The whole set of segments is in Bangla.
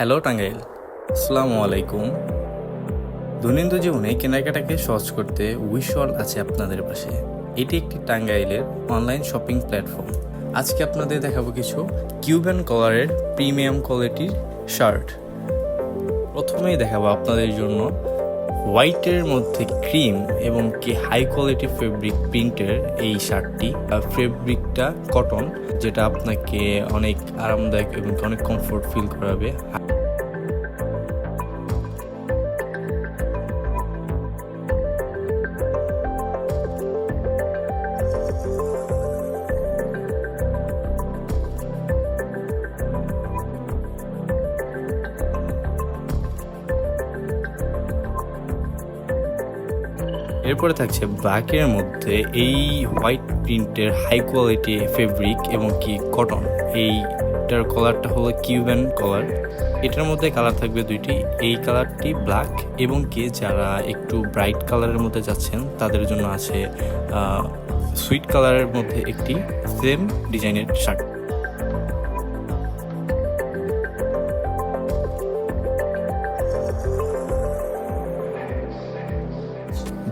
হ্যালো টাঙ্গাইল, আসসালামু আলাইকুম। দৈনন্দিন জীবনে কেনাকাটাকে সহজ করতে উইশল আছে আপনাদের পাশে। এটি একটি টাঙ্গাইলের অনলাইন শপিং প্ল্যাটফর্ম। আজকে আপনাদের দেখাবো কিছু কিউবান কলারের প্রিমিয়াম কোয়ালিটির শার্ট। প্রথমেই দেখাবো আপনাদের জন্য হোয়াইটের মধ্যে ক্রিম এবং কি হাই কোয়ালিটি ফেব্রিক প্রিন্টের এই শার্টটি। ফেব্রিকটা কটন, যেটা আপনাকে অনেক আরামদায়ক এবং অনেক কমফোর্ট ফিল করাবে। এরপরে থাকছে ব্ল্যাকের মধ্যে এই হোয়াইট প্রিন্টের হাই কোয়ালিটি ফেব্রিক এবং কি কটন। এইটার কালারটা হলো কিউবান কালার। এটার মধ্যে কালার থাকবে দুইটি, এই কালারটি ব্ল্যাক এবং কি যারা একটু ব্রাইট কালারের মধ্যে যাচ্ছেন তাদের জন্য আছে সুইট কালারের মধ্যে একটি সেম ডিজাইনের শার্ট।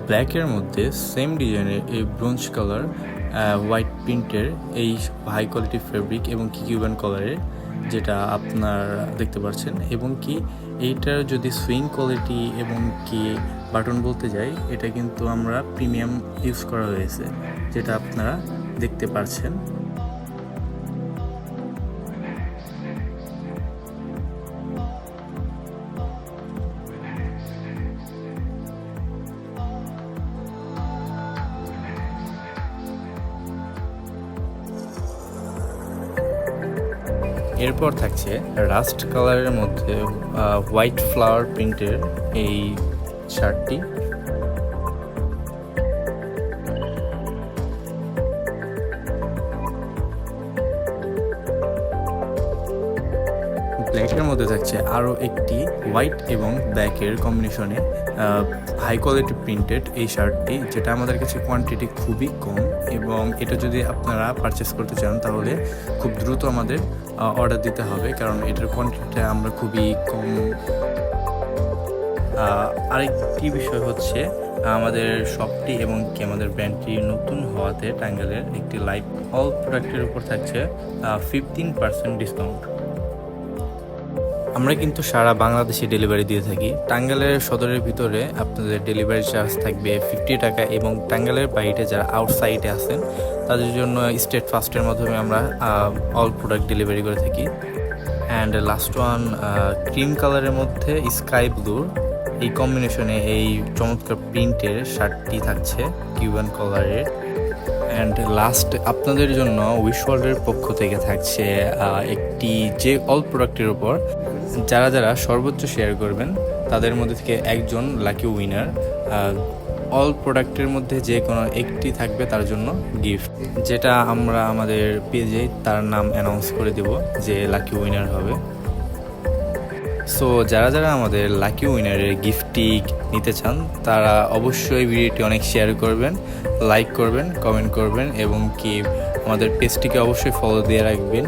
ব্ল্যাকের মধ্যে সেম ডিজাইনের এই ব্রোঞ্জ কালার হোয়াইট প্রিন্টের এই হাই কোয়ালিটি ফেব্রিক এবং কি কিউবান কালারের, যেটা আপনার দেখতে পাচ্ছেন। এবং কি এইটার যদি সুইং কোয়ালিটি এবং কি বাটন বলতে যাই, এটা কিন্তু আমরা প্রিমিয়াম ইউজ করা হয়েছে, যেটা আপনারা দেখতে পাচ্ছেন। এরপর থাকছে রাস্ট কালারের মধ্যে হোয়াইট ফ্লাওয়ার প্রিন্টের এই শার্টটি। ব্ল্যাকের মধ্যে থাকছে আরও একটি হোয়াইট এবং ব্ল্যাকের কম্বিনেশনে হাই কোয়ালিটি প্রিন্টেড এই শার্টটি, যেটা আমাদের কাছে কোয়ান্টিটি খুবই কম। এবং এটা যদি আপনারা পারচেস করতে চান তাহলে খুব দ্রুত আমাদের অর্ডার দিতে হবে, কারণ এটার কোয়ান্টিটিটা আমরা খুবই কম। আরেকটি বিষয় হচ্ছে আমাদের শপটি এবং কি আমাদের ব্র্যান্ডটি নতুন হওয়াতে টাঙ্গাইলের একটি লাইভ অল প্রোডাক্টের উপর থাকছে 15% ডিসকাউন্ট। আমরা কিন্তু সারা বাংলাদেশে ডেলিভারি দিয়ে থাকি। টাঙ্গাইলের সদরের ভিতরে আপনাদের ডেলিভারি চার্জ থাকবে 50 টাকা, এবং টাঙ্গাইলের বাইরে যারা আউটসাইডে আছেন তাদের জন্য স্টেট ফাস্টের মাধ্যমে আমরা অল প্রোডাক্ট ডেলিভারি করে থাকি। অ্যান্ড লাস্ট ওয়ান ক্রিম কালারের মধ্যে স্কাই ব্লুর এই কম্বিনেশনে এই চমৎকার প্রিন্টের শার্টটি থাকছে কিউবান কালারের। অ্যান্ড লাস্ট আপনাদের জন্য উইশওয়ার্ল্ডের পক্ষ থেকে থাকছে একটি যে অল প্রোডাক্টের উপর যারা যারা সর্বোচ্চ শেয়ার করবেন তাদের মধ্যে থেকে একজন লাকি উইনার। অল প্রোডাক্টের মধ্যে যে কোনো একটি থাকবে তার জন্য গিফট, যেটা আমরা আমাদের পেজে তার নাম অ্যানাউন্স করে দেব যে লাকি উইনার হবে। সো যারা যারা আমাদের লাকি উইনারের গিফটটি নিতে চান তারা অবশ্যই ভিডিওটি অনেক শেয়ার করবেন, লাইক করবেন, কমেন্ট করবেন এবং কি আমাদের পেজটিকে অবশ্যই ফলো দিয়ে রাখবেন।